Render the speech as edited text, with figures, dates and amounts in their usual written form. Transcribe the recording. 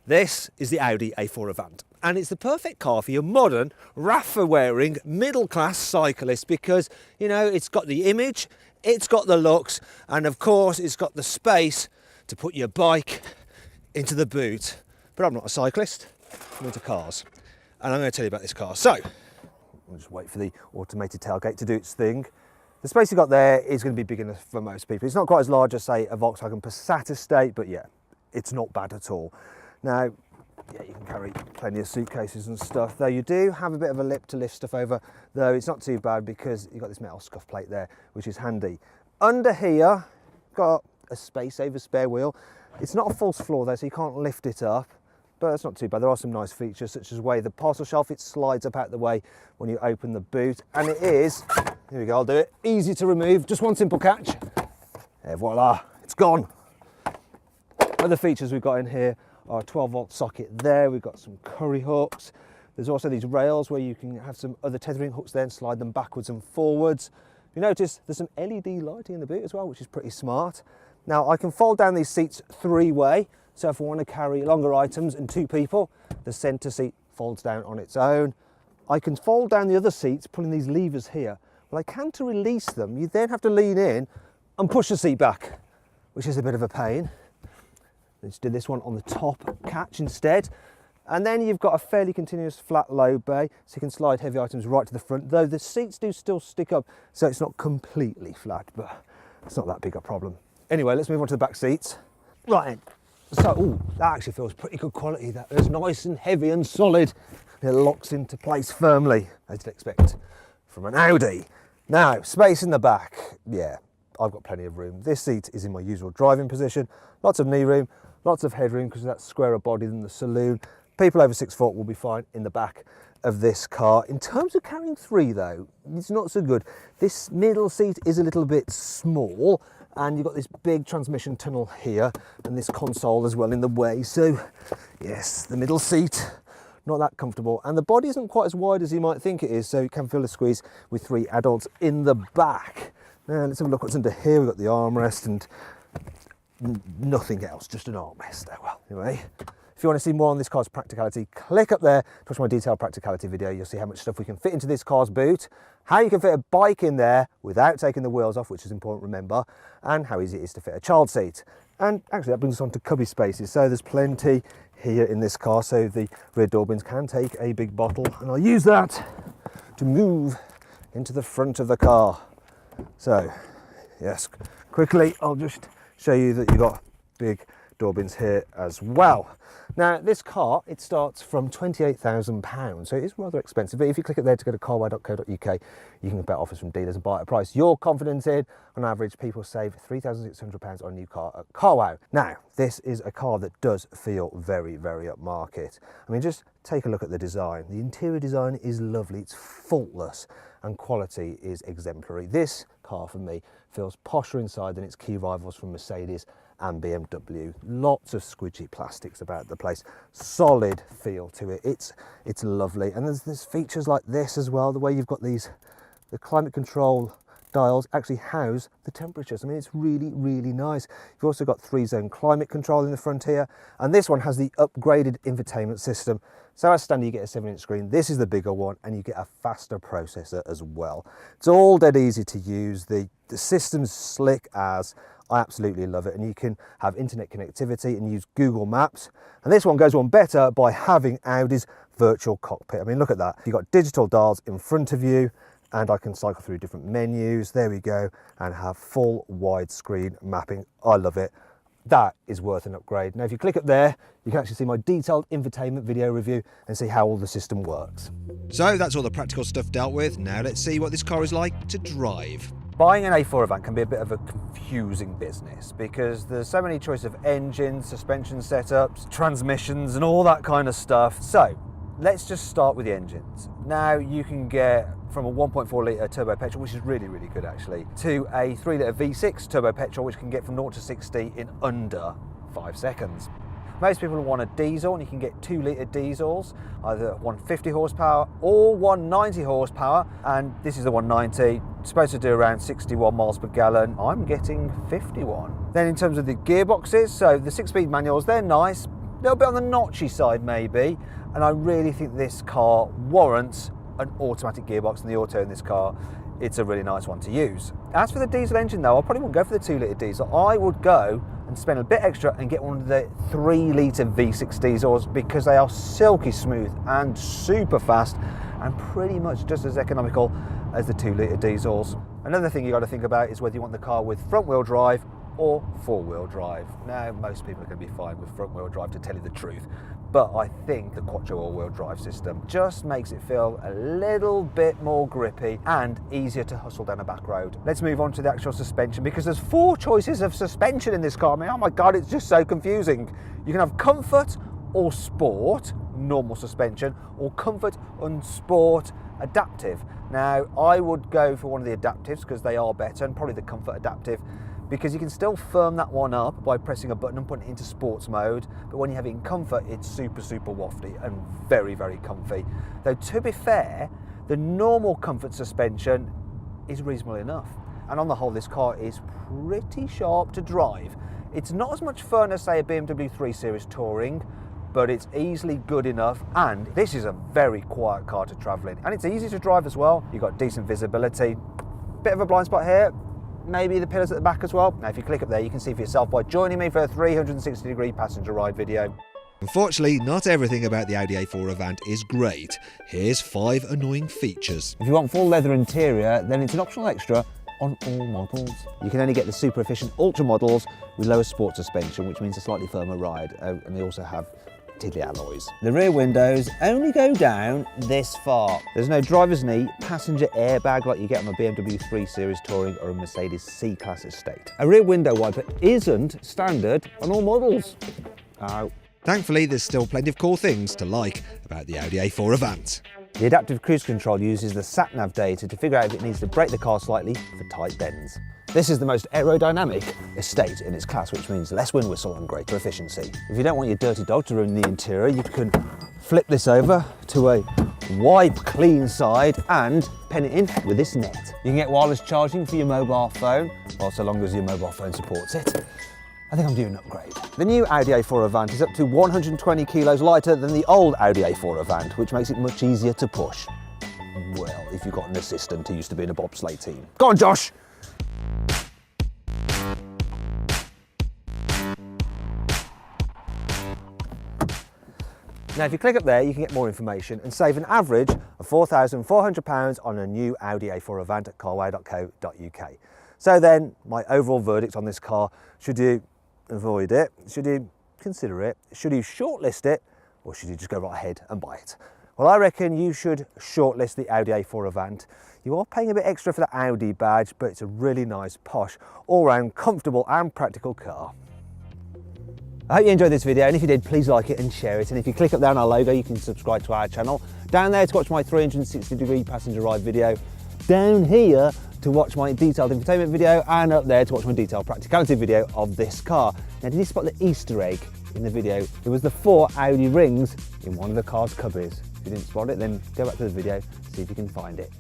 This is the Audi A4 Avant, and it's the perfect car for your modern, Raffa-wearing, middle-class cyclist because, you know, it's got the image, it's got the looks, and of course it's got the space to put your bike into the boot. But I'm not a cyclist, I'm into cars, and I'm going to tell you about this car. So, I'll just wait for the automated tailgate to do its thing. The space you've got there is going to be big enough for most people. It's not quite as large as, say, a Volkswagen Passat estate, but yeah, it's not bad at all. Now, yeah, you can carry plenty of suitcases and stuff, though you do have a bit of a lip to lift stuff over, though it's not too bad because you've got this metal scuff plate there, which is handy. Under here, got a space saver spare wheel. It's not a false floor though, so you can't lift it up, but it's not too bad. There are some nice features, such as the way the parcel shelf, it slides up out the way when you open the boot, and it is, here we go, I'll do it, easy to remove, just one simple catch, et voila, it's gone. Other features we've got in here are a 12-volt socket there, we've got some curry hooks, there's also these rails where you can have some other tethering hooks there and slide them backwards and forwards. You notice there's some LED lighting in the boot as well, which is pretty smart. Now I can fold down these seats three-way, so if I want to carry longer items and two people, the centre seat folds down on its own. I can fold down the other seats, pulling these levers here. Well, I can to release them, you then have to lean in and push the seat back, which is a bit of a pain. Let's do this one on the top catch instead. And then you've got a fairly continuous flat low bay, so you can slide heavy items right to the front, though the seats do still stick up, so it's not completely flat, but it's not that big a problem. Anyway, let's move on to the back seats. Right, so, ooh, that actually feels pretty good quality. That is nice and heavy and solid. It locks into place firmly, as you'd expect from an Audi. Now, space in the back, yeah, I've got plenty of room. This seat is in my usual driving position, lots of knee room, lots of headroom because that's squarer body than the saloon. People over 6 foot will be fine in the back of this car. In terms of carrying three though, it's not so good. This middle seat is a little bit small, and you've got this big transmission tunnel here and this console as well in the way. So yes, the middle seat, not that comfortable. And the body isn't quite as wide as you might think it is, so you can feel a squeeze with three adults in the back. Now let's have a look what's under here. We've got the armrest and nothing else, just an armrest there. Well, anyway, if you want to see more on this car's practicality, click up there to watch my detailed practicality video. You'll see how much stuff we can fit into this car's boot, how you can fit a bike in there without taking the wheels off, which is important, remember, and how easy it is to fit a child seat. And actually that brings us on to cubby spaces. So there's plenty here in this car, so the rear door bins can take a big bottle, and I'll use that to move into the front of the car. So yes, quickly I'll just show you that you've got big door bins here as well. Now this car, it starts from £28,000, so it is rather expensive, but if you click it there to go to carwow.co.uk, you can bet offers from dealers and buy at a price you're confident in. On average, people save £3,600 on a new car at Carwow. Now, this is a car that does feel very, very upmarket. I mean, just take a look at the design. The interior design is lovely, it's faultless, and quality is exemplary. This car, for me, feels posher inside than its key rivals from Mercedes and BMW. Lots of squidgy plastics about the place, solid feel to it. It's lovely, and there's features like this as well. The way you've got the climate control dials actually house the temperatures. I mean, it's really, really nice. You've also got 3-zone climate control in the front here, and this one has the upgraded infotainment system. So as standard, you get a 7-inch screen. This is the bigger one, and you get a faster processor as well. It's all dead easy to use. The system's slick as. I absolutely love it, and you can have internet connectivity and use Google Maps. And this one goes one better by having Audi's virtual cockpit. I mean, look at that. You've got digital dials in front of you, and I can cycle through different menus. There we go, and have full widescreen mapping. I love it. That is worth an upgrade. Now, if you click up there, you can actually see my detailed infotainment video review and see how all the system works. So that's all the practical stuff dealt with. Now let's see what this car is like to drive. Buying an A4 Avant can be a bit of a confusing business because there's so many choice of engines, suspension setups, transmissions and all that kind of stuff. So let's just start with the engines. Now you can get from a 1.4 litre turbo petrol, which is really, really good actually, to a 3 litre V6 turbo petrol, which can get from 0 to 60 in under 5 seconds. Most people want a diesel, and you can get 2 litre diesels, either 150 horsepower or 190 horsepower, and this is the 190, supposed to do around 61 miles per gallon. I'm getting 51. Then in terms of the gearboxes, so the 6-speed manuals, they're nice, little bit on the notchy side maybe, and I really think this car warrants an automatic gearbox, and the auto in this car, it's a really nice one to use. As for the diesel engine though, I probably wouldn't go for the 2-litre diesel. I would go and spend a bit extra and get one of the 3-litre V6 diesels, because they are silky smooth and super fast and pretty much just as economical as the 2-litre diesels. Another thing you got to think about is whether you want the car with front-wheel drive or 4-wheel drive. Now, most people are going to be fine with front-wheel drive, to tell you the truth, but I think the Quattro all-wheel drive system just makes it feel a little bit more grippy and easier to hustle down a back road. Let's move on to the actual suspension, because there's 4 choices of suspension in this car. I mean, oh my God, it's just so confusing. You can have comfort or sport, normal suspension, or comfort and sport adaptive. Now, I would go for one of the adaptives because they are better, and probably the comfort adaptive, because you can still firm that one up by pressing a button and putting it into sports mode, but when you have it in comfort, it's super wafty and very comfy. Though, to be fair, the normal comfort suspension is reasonable enough, and on the whole this car is pretty sharp to drive. It's not as much fun as, say, a BMW 3 Series Touring, but it's easily good enough, and this is a very quiet car to travel in, and it's easy to drive as well. You've got decent visibility, bit of a blind spot here, maybe the pillars at the back as well. Now if you click up there, you can see for yourself by joining me for a 360-degree passenger ride video. Unfortunately, not everything about the Audi A4 Avant is great. Here's 5 annoying features. If you want full leather interior, then it's an optional extra on all models. You can only get the super efficient ultra models with lower sport suspension, which means a slightly firmer ride, and they also have tiddly alloys. The rear windows only go down this far. There's no driver's knee passenger airbag like you get on a BMW 3 Series Touring or a Mercedes C-Class Estate. A rear window wiper isn't standard on all models. Ow. Thankfully, there's still plenty of cool things to like about the Audi A4 Avant. The adaptive cruise control uses the sat-nav data to figure out if it needs to brake the car slightly for tight bends. This is the most aerodynamic estate in its class, which means less wind whistle and greater efficiency. If you don't want your dirty dog to ruin the interior, you can flip this over to a wipe clean side and pen it in with this net. You can get wireless charging for your mobile phone, well, so long as your mobile phone supports it. I think I'm due an upgrade. The new Audi A4 Avant is up to 120 kilos lighter than the old Audi A4 Avant, which makes it much easier to push. Well, if you've got an assistant who used to be in a bobsleigh team. Go on, Josh! Now, if you click up there, you can get more information and save an average of £4,400 on a new Audi A4 Avant at carwow.co.uk. So then, my overall verdict on this car: should you avoid it? Should you consider it? Should you shortlist it? Or should you just go right ahead and buy it? Well, I reckon you should shortlist the Audi A4 Avant. You are paying a bit extra for the Audi badge, but it's a really nice, posh, all-round comfortable and practical car. I hope you enjoyed this video, and if you did, please like it and share it. And if you click up there on our logo, you can subscribe to our channel. Down there to watch my 360-degree passenger ride video. Down here to watch my detailed infotainment video, and up there to watch my detailed practicality video of this car. Now, did you spot the Easter egg in the video? It was the 4 Audi rings in one of the car's cubbies. If you didn't spot it, then go back to the video, see if you can find it.